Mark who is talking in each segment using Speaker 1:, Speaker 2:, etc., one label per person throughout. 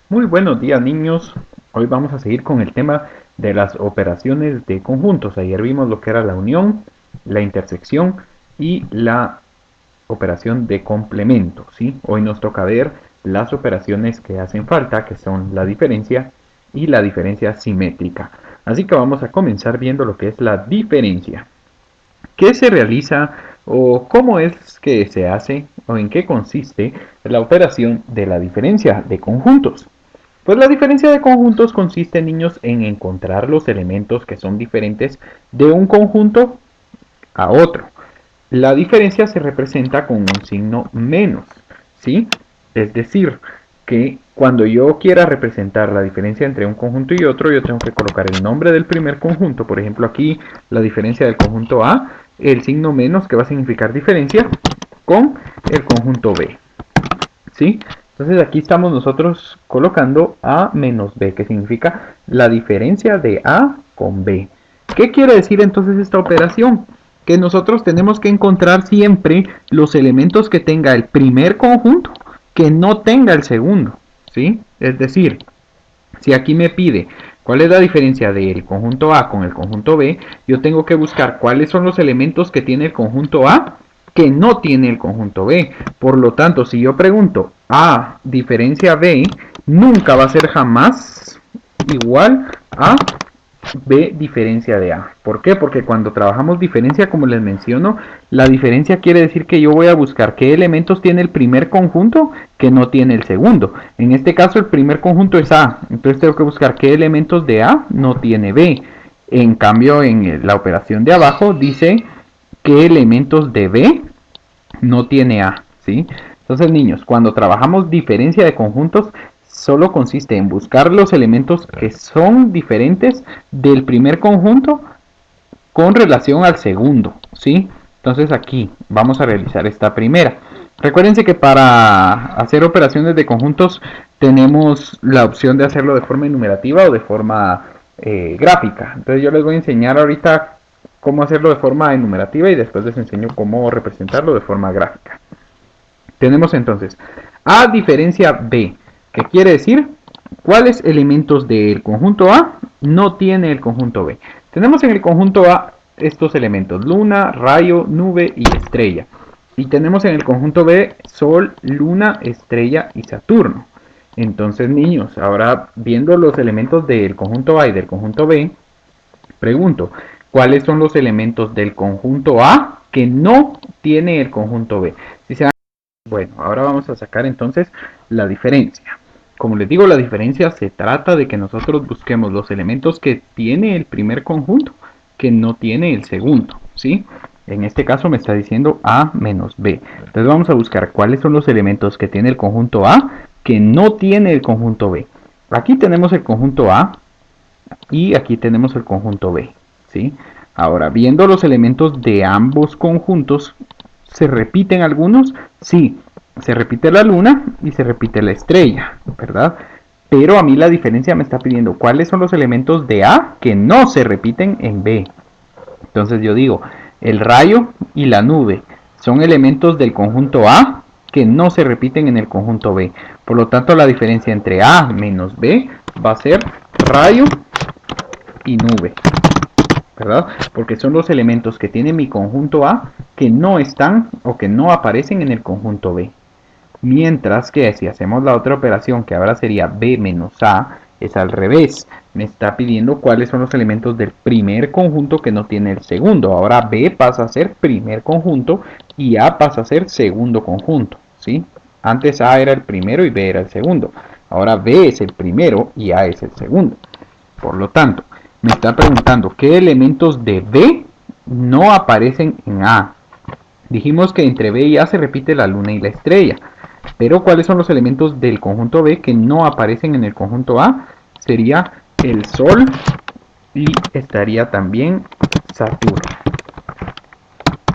Speaker 1: Muy buenos días, niños. Hoy vamos a seguir con el tema de las operaciones de conjuntos. Ayer vimos lo que era la unión, la intersección y la operación de complemento, ¿sí? Hoy nos toca ver las operaciones que hacen falta, que son la diferencia y la diferencia simétrica. Así que vamos a comenzar viendo lo que es la diferencia. ¿Qué se realiza o cómo es que se hace o en qué consiste la operación de la diferencia de conjuntos? Pues la diferencia de conjuntos consiste, niños, en encontrar los elementos que son diferentes de un conjunto a otro. La diferencia se representa con un signo menos, ¿sí? Es decir, que cuando yo quiera representar la diferencia entre un conjunto y otro, yo tengo que colocar el nombre del primer conjunto. Por ejemplo, aquí la diferencia del conjunto A, el signo menos que va a significar diferencia con el conjunto B, ¿sí? Entonces aquí estamos nosotros colocando A menos B, que significa la diferencia de A con B. ¿Qué quiere decir entonces esta operación? Que nosotros tenemos que encontrar siempre los elementos que tenga el primer conjunto que no tenga el segundo, ¿sí? Es decir, si aquí me pide cuál es la diferencia del conjunto A con el conjunto B, yo tengo que buscar cuáles son los elementos que tiene el conjunto A que no tiene el conjunto B. Por lo tanto, si yo pregunto A diferencia B, nunca va a ser jamás igual a B diferencia de A. ¿Por qué? Porque cuando trabajamos diferencia, como les menciono, la diferencia quiere decir que yo voy a buscar qué elementos tiene el primer conjunto que no tiene el segundo. En este caso el primer conjunto es A, entonces tengo que buscar qué elementos de A no tiene B. En cambio, en la operación de abajo dice qué elementos de B no tiene A, ¿sí? Entonces, niños, cuando trabajamos diferencia de conjuntos, solo consiste en buscar los elementos que son diferentes del primer conjunto con relación al segundo, ¿sí? Entonces aquí vamos a realizar esta primera. Recuérdense que para hacer operaciones de conjuntos tenemos la opción de hacerlo de forma enumerativa o de forma gráfica. Entonces yo les voy a enseñar ahorita cómo hacerlo de forma enumerativa y después les enseño cómo representarlo de forma gráfica. Tenemos entonces A diferencia B, que quiere decir cuáles elementos del conjunto A no tiene el conjunto B. Tenemos en el conjunto A estos elementos: luna, rayo, nube y estrella. Y tenemos en el conjunto B sol, luna, estrella y Saturno. Entonces, niños, ahora viendo los elementos del conjunto A y del conjunto B, pregunto, ¿cuáles son los elementos del conjunto A que no tiene el conjunto B? Si se dan bueno, ahora vamos a sacar entonces la diferencia. Como les digo, la diferencia se trata de que nosotros busquemos los elementos que tiene el primer conjunto que no tiene el segundo, ¿sí? En este caso me está diciendo A menos B. Entonces vamos a buscar cuáles son los elementos que tiene el conjunto A que no tiene el conjunto B. Aquí tenemos el conjunto A y aquí tenemos el conjunto B, ¿sí? Ahora, viendo los elementos de ambos conjuntos, ¿se repiten algunos? Sí, se repite la luna y se repite la estrella, ¿verdad? Pero a mí la diferencia me está pidiendo cuáles son los elementos de A que no se repiten en B. Entonces yo digo, el rayo y la nube son elementos del conjunto A que no se repiten en el conjunto B. Por lo tanto, la diferencia entre A menos B va a ser rayo y nube, ¿verdad? Porque son los elementos que tiene mi conjunto A que no están o que no aparecen en el conjunto B. Mientras que si hacemos la otra operación, que ahora sería B menos A, es al revés. Me está pidiendo cuáles son los elementos del primer conjunto que no tiene el segundo. Ahora B pasa a ser primer conjunto y A pasa a ser segundo conjunto, ¿sí? Antes A era el primero y B era el segundo. Ahora B es el primero y A es el segundo. Por lo tanto, me está preguntando qué elementos de B no aparecen en A. Dijimos que entre B y A se repite la luna y la estrella. Pero ¿cuáles son los elementos del conjunto B que no aparecen en el conjunto A? Sería el Sol y estaría también Saturno,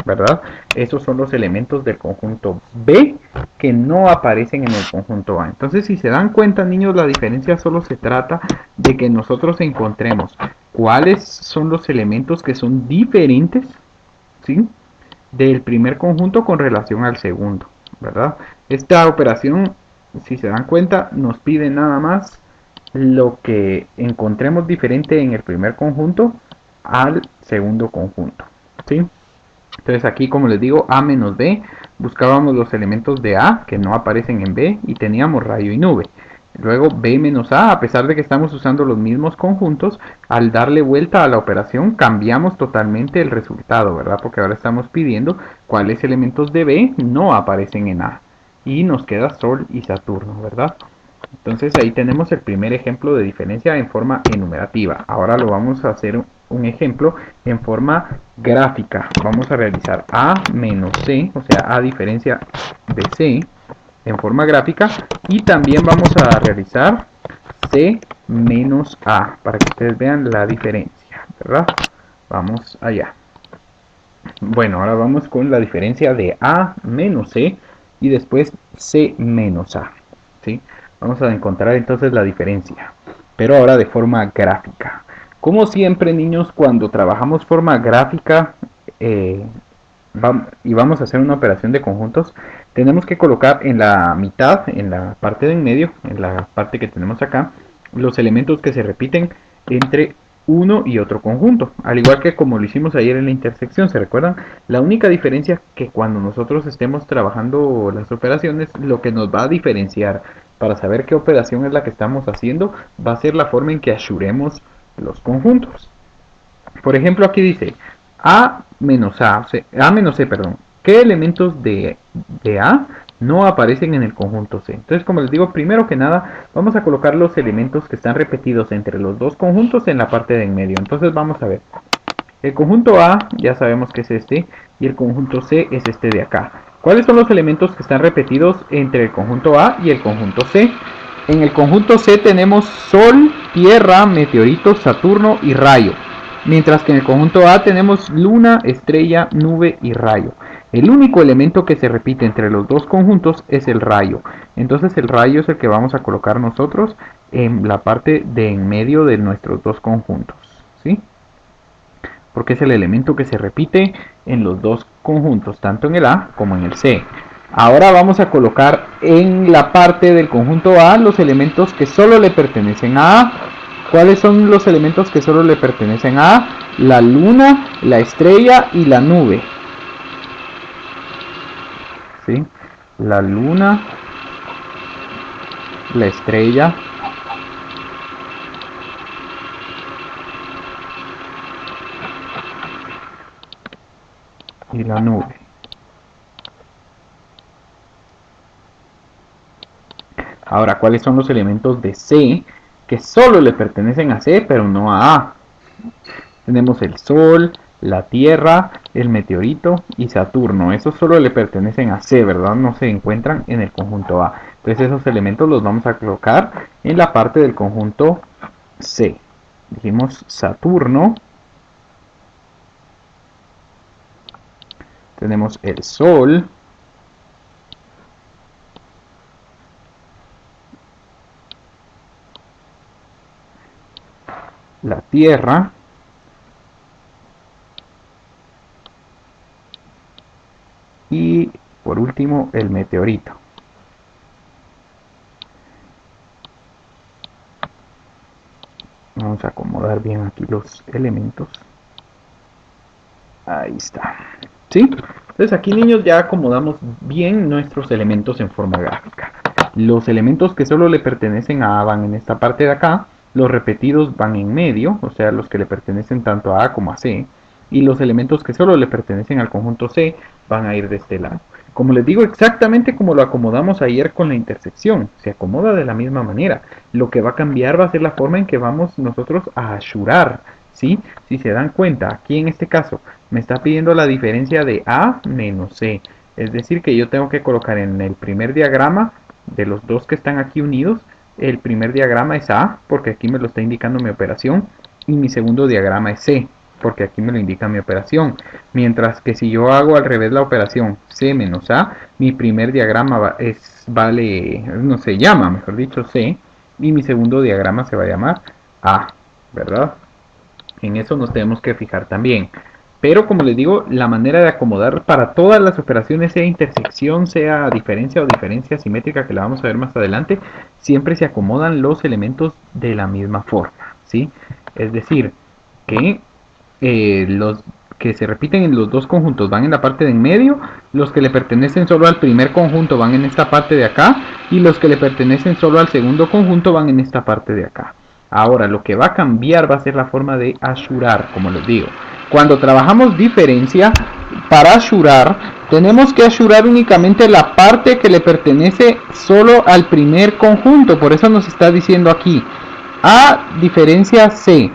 Speaker 1: ¿verdad? Esos son los elementos del conjunto B que no aparecen en el conjunto A. Entonces, si se dan cuenta, niños, la diferencia solo se trata de que nosotros encontremos cuáles son los elementos que son diferentes, ¿sí?, del primer conjunto con relación al segundo, ¿verdad? Esta operación si se dan cuenta, nos pide nada más lo que encontremos diferente en el primer conjunto al segundo conjunto, ¿sí? Entonces aquí, como les digo, A menos B, buscábamos los elementos de A que no aparecen en B y teníamos rayo y nube. Luego B menos A pesar de que estamos usando los mismos conjuntos, al darle vuelta a la operación cambiamos totalmente el resultado, ¿verdad? Porque ahora estamos pidiendo cuáles elementos de B no aparecen en A. Y nos queda Sol y Saturno, ¿verdad? Entonces ahí tenemos el primer ejemplo de diferencia en forma enumerativa. Ahora lo vamos a hacer un ejemplo en forma gráfica. Vamos a realizar A menos C, o sea, A diferencia de C en forma gráfica. Y también vamos a realizar C menos A para que ustedes vean la diferencia, ¿verdad? Vamos allá. Bueno, ahora vamos con la diferencia de A menos C y después C menos A, ¿sí? Vamos a encontrar entonces la diferencia, pero ahora de forma gráfica. Como siempre, niños, cuando trabajamos forma gráfica eh, y vamos a hacer una operación de conjuntos, tenemos que colocar en la mitad, en la parte de en medio, en la parte que tenemos acá, los elementos que se repiten entre uno y otro conjunto, al igual que como lo hicimos ayer en la intersección. ¿Se recuerdan? La única diferencia que cuando nosotros estemos trabajando las operaciones, lo que nos va a diferenciar para saber qué operación es la que estamos haciendo va a ser la forma en que asuremos los conjuntos. Por ejemplo, aquí dice A menos A, A menos C, perdón. ¿Qué elementos de A no aparecen en el conjunto C? Entonces, como les digo, primero que nada, vamos a colocar los elementos que están repetidos entre los dos conjuntos en la parte de en medio. Entonces, vamos a ver. El conjunto A, ya sabemos que es este, y el conjunto C es este de acá. ¿Cuáles son los elementos que están repetidos entre el conjunto A y el conjunto C? En el conjunto C tenemos Sol, Tierra, meteorito, Saturno y rayo. Mientras que en el conjunto A tenemos luna, estrella, nube y rayo. El único elemento que se repite entre los dos conjuntos es el rayo. Entonces el rayo es el que vamos a colocar nosotros en la parte de en medio de nuestros dos conjuntos, ¿sí? Porque es el elemento que se repite en los dos conjuntos, tanto en el A como en el C. Ahora vamos a colocar en la parte del conjunto A los elementos que solo le pertenecen a A. ¿Cuáles son los elementos que solo le pertenecen a A? La luna, la estrella y la nube. ¿Sí? La luna, la estrella y la nube. Ahora, ¿cuáles son los elementos de C que solo le pertenecen a C pero no a A? Tenemos el Sol, la Tierra, el meteorito y Saturno. Esos solo le pertenecen a C, ¿verdad? No se encuentran en el conjunto A. Entonces esos elementos los vamos a colocar en la parte del conjunto C. Dijimos Saturno. Tenemos el Sol. La Tierra. Y por último el meteorito. Vamos a acomodar bien aquí los elementos. Ahí está. ¿Sí? Entonces aquí, niños, ya acomodamos bien nuestros elementos en forma gráfica. Los elementos que solo le pertenecen a A van en esta parte de acá. Los repetidos van en medio, o sea, los que le pertenecen tanto a A como a C. Y los elementos que solo le pertenecen al conjunto C van a ir de este lado. Como les digo, exactamente como lo acomodamos ayer con la intersección. Se acomoda de la misma manera. Lo que va a cambiar va a ser la forma en que vamos nosotros a asurar. ¿Sí? Si se dan cuenta, aquí en este caso me está pidiendo la diferencia de A menos C. Es decir, que yo tengo que colocar en el primer diagrama de los dos que están aquí unidos, el primer diagrama es A, porque aquí me lo está indicando mi operación, y mi segundo diagrama es C, porque aquí me lo indica mi operación. Mientras que si yo hago al revés la operación C menos A, mi primer diagrama no se llama, mejor dicho, C, y mi segundo diagrama se va a llamar A, ¿verdad? En eso nos tenemos que fijar también. Pero como les digo, la manera de acomodar para todas las operaciones, sea intersección, sea diferencia o diferencia simétrica, que la vamos a ver más adelante, siempre se acomodan los elementos de la misma forma, ¿sí? Es decir, que los que se repiten en los dos conjuntos van en la parte de en medio, los que le pertenecen solo al primer conjunto van en esta parte de acá, y los que le pertenecen solo al segundo conjunto van en esta parte de acá. Ahora, lo que va a cambiar va a ser la forma de ashurar, como les digo. Cuando trabajamos diferencia, para ashurar, tenemos que ashurar únicamente la parte que le pertenece solo al primer conjunto. Por eso nos está diciendo aquí, A diferencia C,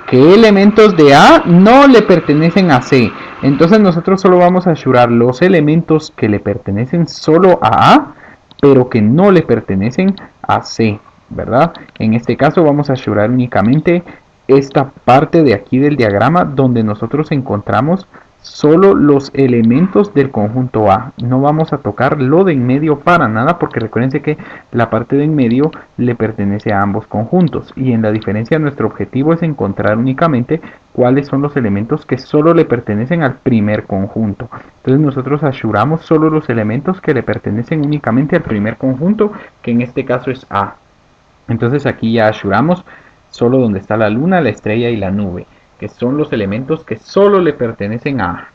Speaker 1: que elementos de A no le pertenecen a C. Entonces nosotros solo vamos a ashurar los elementos que le pertenecen solo a A, pero que no le pertenecen a C, ¿verdad? En este caso vamos a ashurar únicamente esta parte de aquí del diagrama donde nosotros encontramos solo los elementos del conjunto A. No vamos a tocar lo de en medio para nada, porque recuérdense que la parte de en medio le pertenece a ambos conjuntos, y en la diferencia nuestro objetivo es encontrar únicamente cuáles son los elementos que solo le pertenecen al primer conjunto. Entonces nosotros assuramos solo los elementos que le pertenecen únicamente al primer conjunto, que en este caso es A. Entonces aquí ya assuramos solo donde está la luna, la estrella y la nube, que son los elementos que solo le pertenecen a A.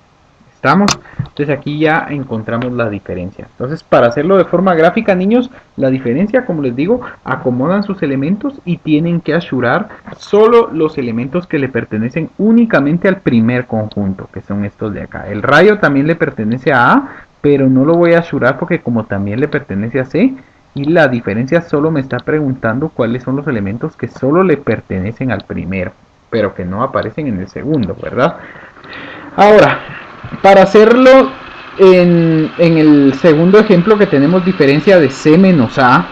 Speaker 1: ¿Estamos? Entonces aquí ya encontramos la diferencia. Entonces, para hacerlo de forma gráfica, niños, la diferencia, como les digo, acomodan sus elementos y tienen que ashurar solo los elementos que le pertenecen únicamente al primer conjunto, que son estos de acá. El rayo también le pertenece a A, pero no lo voy a ashurar porque como también le pertenece a C, y la diferencia solo me está preguntando cuáles son los elementos que solo le pertenecen al primero, pero que no aparecen en el segundo, ¿verdad? Ahora, para hacerlo en el segundo ejemplo que tenemos diferencia de C menos A,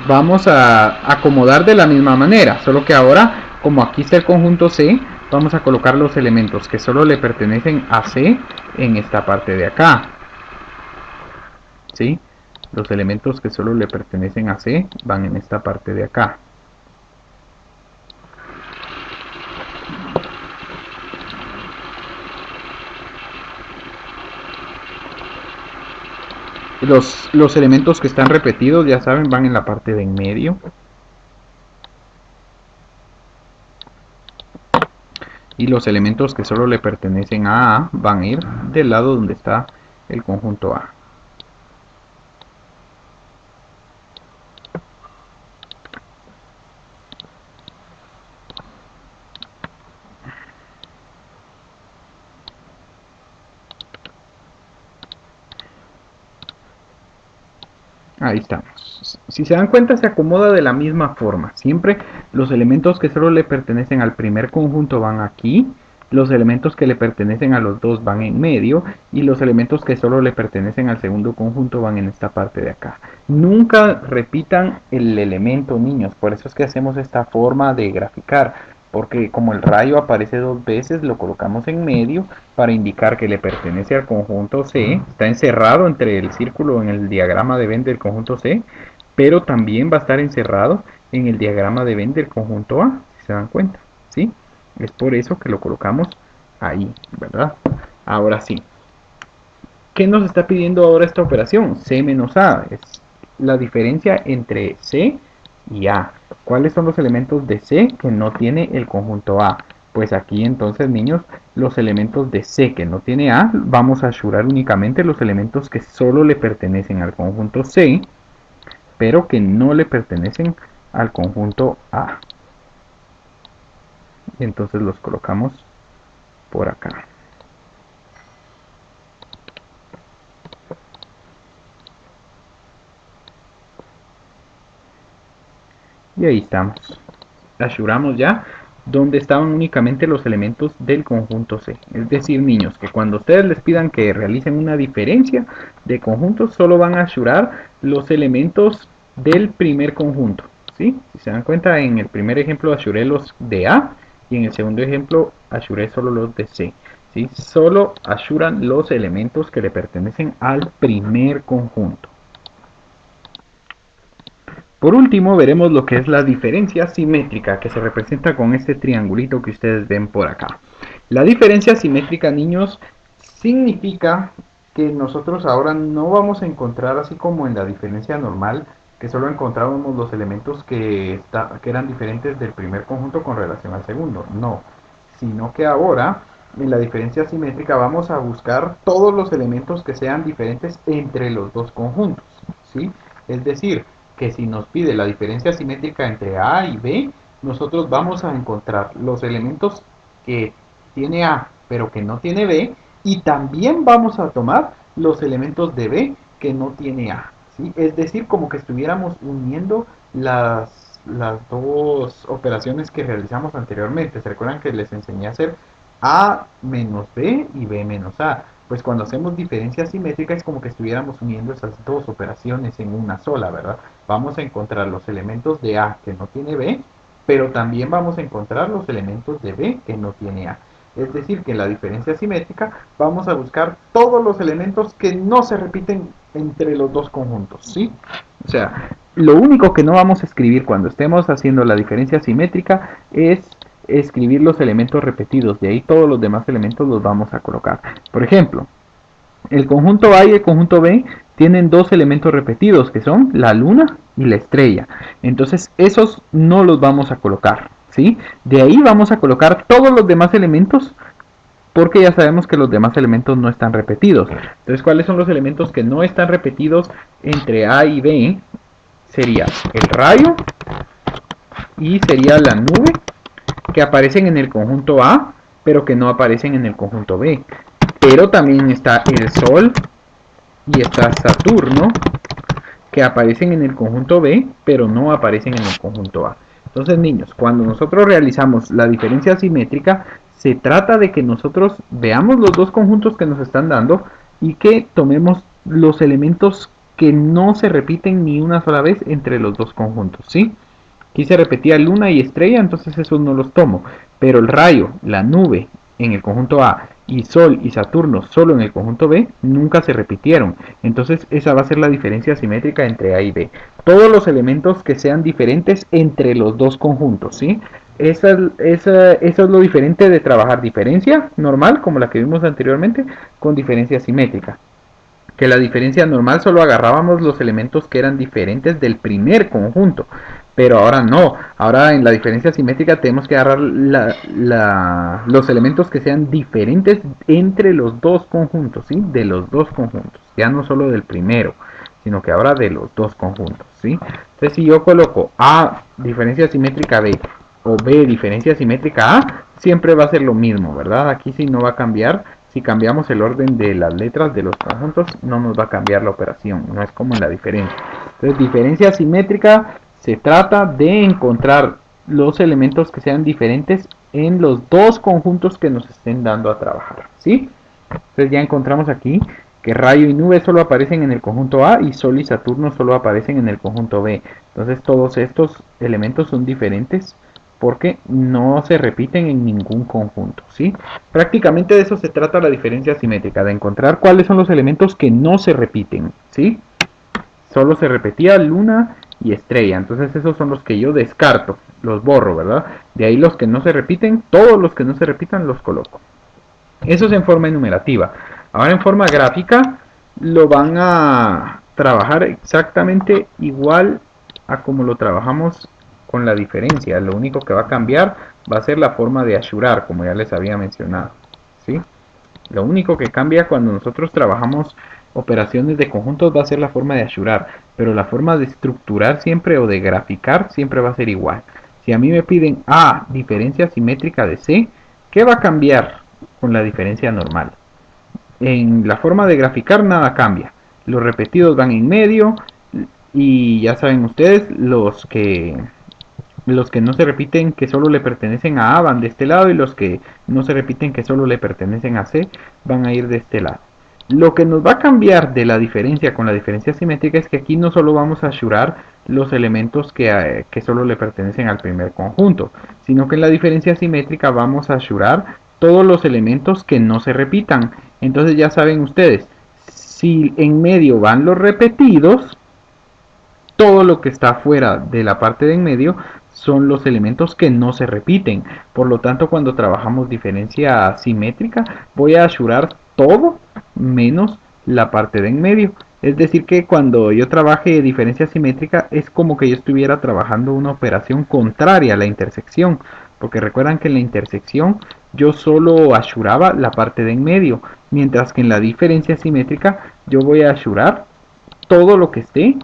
Speaker 1: vamos a acomodar de la misma manera, solo que ahora, como aquí está el conjunto C, vamos a colocar los elementos que solo le pertenecen a C en esta parte de acá. ¿Sí? Los elementos que solo le pertenecen a C van en esta parte de acá. Los elementos que están repetidos, ya saben, van en la parte de en medio. Y los elementos que solo le pertenecen a A van a ir del lado donde está el conjunto A. Ahí estamos. Si se dan cuenta, se acomoda de la misma forma. Siempre los elementos que solo le pertenecen al primer conjunto van aquí. Los elementos que le pertenecen a los dos van en medio. Y los elementos que solo le pertenecen al segundo conjunto van en esta parte de acá. Nunca repitan el elemento, niños. Por eso es que hacemos esta forma de graficar. Porque como el rayo aparece dos veces, lo colocamos en medio para indicar que le pertenece al conjunto C. Está encerrado entre el círculo en el diagrama de Venn del conjunto C, pero también va a estar encerrado en el diagrama de Venn del conjunto A, si se dan cuenta, ¿sí? Es por eso que lo colocamos ahí, ¿verdad? Ahora sí. ¿Qué nos está pidiendo ahora esta operación? C menos A. Es la diferencia entre C y A. ¿Cuáles son los elementos de C que no tiene el conjunto A? Pues aquí entonces, niños, los elementos de C que no tiene A, vamos a ashurar únicamente los elementos que solo le pertenecen al conjunto C, pero que no le pertenecen al conjunto A. Y entonces los colocamos por acá. Y ahí estamos. Ashuramos ya donde estaban únicamente los elementos del conjunto C. Es decir, niños, que cuando ustedes les pidan que realicen una diferencia de conjuntos, solo van a ashurar los elementos del primer conjunto. ¿Sí? Si se dan cuenta, en el primer ejemplo ashuré los de A y en el segundo ejemplo ashuré solo los de C. ¿Sí? Solo ashuran los elementos que le pertenecen al primer conjunto. Por último, veremos lo que es la diferencia simétrica, que se representa con este triangulito que ustedes ven por acá. La diferencia simétrica, niños, significa que nosotros ahora no vamos a encontrar así como en la diferencia normal, que solo encontrábamos los elementos que eran diferentes del primer conjunto con relación al segundo. No, sino que ahora en la diferencia simétrica vamos a buscar todos los elementos que sean diferentes entre los dos conjuntos, ¿sí? Es decir, que si nos pide la diferencia simétrica entre A y B, nosotros vamos a encontrar los elementos que tiene A pero que no tiene B, y también vamos a tomar los elementos de B que no tiene A, ¿sí? Es decir, como que estuviéramos uniendo las dos operaciones que realizamos anteriormente. ¿Se recuerdan que les enseñé a hacer A menos B y B menos A? Pues cuando hacemos diferencia simétrica es como que estuviéramos uniendo esas dos operaciones en una sola, ¿verdad? Vamos a encontrar los elementos de A que no tiene B, pero también vamos a encontrar los elementos de B que no tiene A. Es decir, que en la diferencia simétrica vamos a buscar todos los elementos que no se repiten entre los dos conjuntos, ¿sí? O sea, lo único que no vamos a escribir cuando estemos haciendo la diferencia simétrica es escribir los elementos repetidos. De ahí todos los demás elementos los vamos a colocar. Por ejemplo, el conjunto A y el conjunto B tienen dos elementos repetidos, que son la luna y la estrella. Entonces, esos no los vamos a colocar, ¿sí? De ahí vamos a colocar todos los demás elementos, porque ya sabemos que los demás elementos no están repetidos. Entonces, ¿cuáles son los elementos que no están repetidos entre A y B? Sería el rayo y sería la nube, que aparecen en el conjunto A, pero que no aparecen en el conjunto B. Pero también está el Sol y está Saturno, que aparecen en el conjunto B, pero no aparecen en el conjunto A. Entonces, niños, cuando nosotros realizamos la diferencia simétrica, se trata de que nosotros veamos los dos conjuntos que nos están dando y que tomemos los elementos que no se repiten ni una sola vez entre los dos conjuntos, ¿sí? Aquí se repetía luna y estrella, entonces esos no los tomo. Pero el rayo, la nube en el conjunto A y Sol y Saturno solo en el conjunto B nunca se repitieron. Entonces esa va a ser la diferencia simétrica entre A y B. Todos los elementos que sean diferentes entre los dos conjuntos, ¿sí? Eso es lo diferente de trabajar diferencia normal, como la que vimos anteriormente, con diferencia simétrica. Que la diferencia normal solo agarrábamos los elementos que eran diferentes del primer conjunto, pero ahora no. Ahora en la diferencia simétrica tenemos que agarrar los elementos que sean diferentes entre los dos conjuntos, ¿sí? De los dos conjuntos, ya no solo del primero, sino que ahora de los dos conjuntos, ¿sí? Entonces si yo coloco A diferencia simétrica B o B diferencia simétrica A, siempre va a ser lo mismo, ¿verdad? Aquí sí no va a cambiar. Si cambiamos el orden de las letras de los conjuntos, no nos va a cambiar la operación, no es como en la diferencia. Entonces, diferencia simétrica se trata de encontrar los elementos que sean diferentes en los dos conjuntos que nos estén dando a trabajar, ¿sí? Entonces ya encontramos aquí que rayo y nube solo aparecen en el conjunto A y Sol y Saturno solo aparecen en el conjunto B. Entonces todos estos elementos son diferentes porque no se repiten en ningún conjunto, ¿sí? Prácticamente de eso se trata la diferencia simétrica, de encontrar cuáles son los elementos que no se repiten, ¿sí? Solo se repetía luna y estrella, entonces esos son los que yo descarto, los borro, ¿verdad? De ahí los que no se repiten, todos los que no se repitan los coloco. Eso es en forma enumerativa. Ahora en forma gráfica lo van a trabajar exactamente igual a como lo trabajamos con la diferencia. Lo único que va a cambiar va a ser la forma de ashurar, como ya les había mencionado, ¿sí? Lo único que cambia cuando nosotros trabajamos operaciones de conjuntos va a ser la forma de ashurar, pero la forma de estructurar siempre o de graficar siempre va a ser igual. Si a mí me piden A diferencia simétrica de C, ¿qué va a cambiar con la diferencia normal? En la forma de graficar nada cambia. Los repetidos van en medio y ya saben ustedes, los que no se repiten que solo le pertenecen a A van de este lado y los que no se repiten que solo le pertenecen a C van a ir de este lado. Lo que nos va a cambiar de la diferencia con la diferencia simétrica es que aquí no solo vamos a ashurar los elementos que solo le pertenecen al primer conjunto, sino que en la diferencia simétrica vamos a ashurar todos los elementos que no se repitan. Entonces ya saben ustedes, si en medio van los repetidos, todo lo que está fuera de la parte de en medio son los elementos que no se repiten. Por lo tanto, cuando trabajamos diferencia simétrica, voy a asegurar todo menos la parte de en medio. Es decir, que cuando yo trabaje diferencia simétrica es como que yo estuviera trabajando una operación contraria a la intersección. Porque recuerdan que en la intersección yo solo asuraba la parte de en medio, mientras que en la diferencia simétrica yo voy a asurar todo lo que esté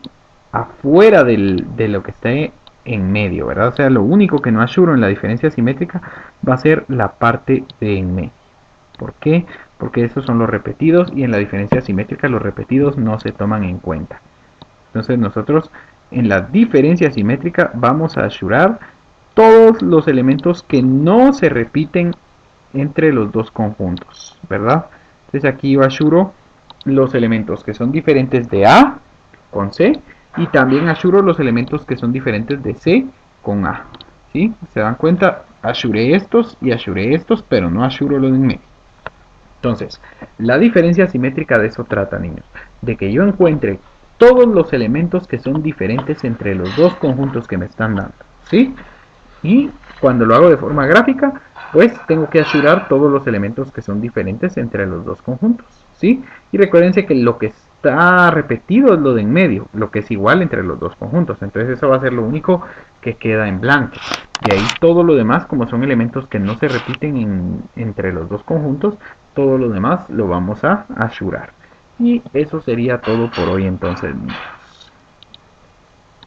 Speaker 1: afuera de lo que esté en medio, ¿verdad? O sea, lo único que no asuro en la diferencia simétrica va a ser la parte de en medio. ¿Por qué? Porque esos son los repetidos y en la diferencia simétrica los repetidos no se toman en cuenta. Entonces nosotros en la diferencia simétrica vamos a asurar todos los elementos que no se repiten entre los dos conjuntos, ¿verdad? Entonces aquí yo asuro los elementos que son diferentes de A con C y también asuro los elementos que son diferentes de C con A. ¿Sí? ¿Se dan cuenta? Asuré estos y asuré estos, pero no asuro los en medio. Entonces, la diferencia simétrica de eso trata, niños, de que yo encuentre todos los elementos que son diferentes entre los dos conjuntos que me están dando, ¿sí? Y cuando lo hago de forma gráfica, pues tengo que asegurar todos los elementos que son diferentes entre los dos conjuntos, ¿sí? Y recuérdense que lo que está repetido es lo de en medio, lo que es igual entre los dos conjuntos. Entonces eso va a ser lo único que queda en blanco. Y ahí todo lo demás, como son elementos que no se repiten entre los dos conjuntos, todo lo demás lo vamos a asegurar. Y eso sería todo por hoy entonces.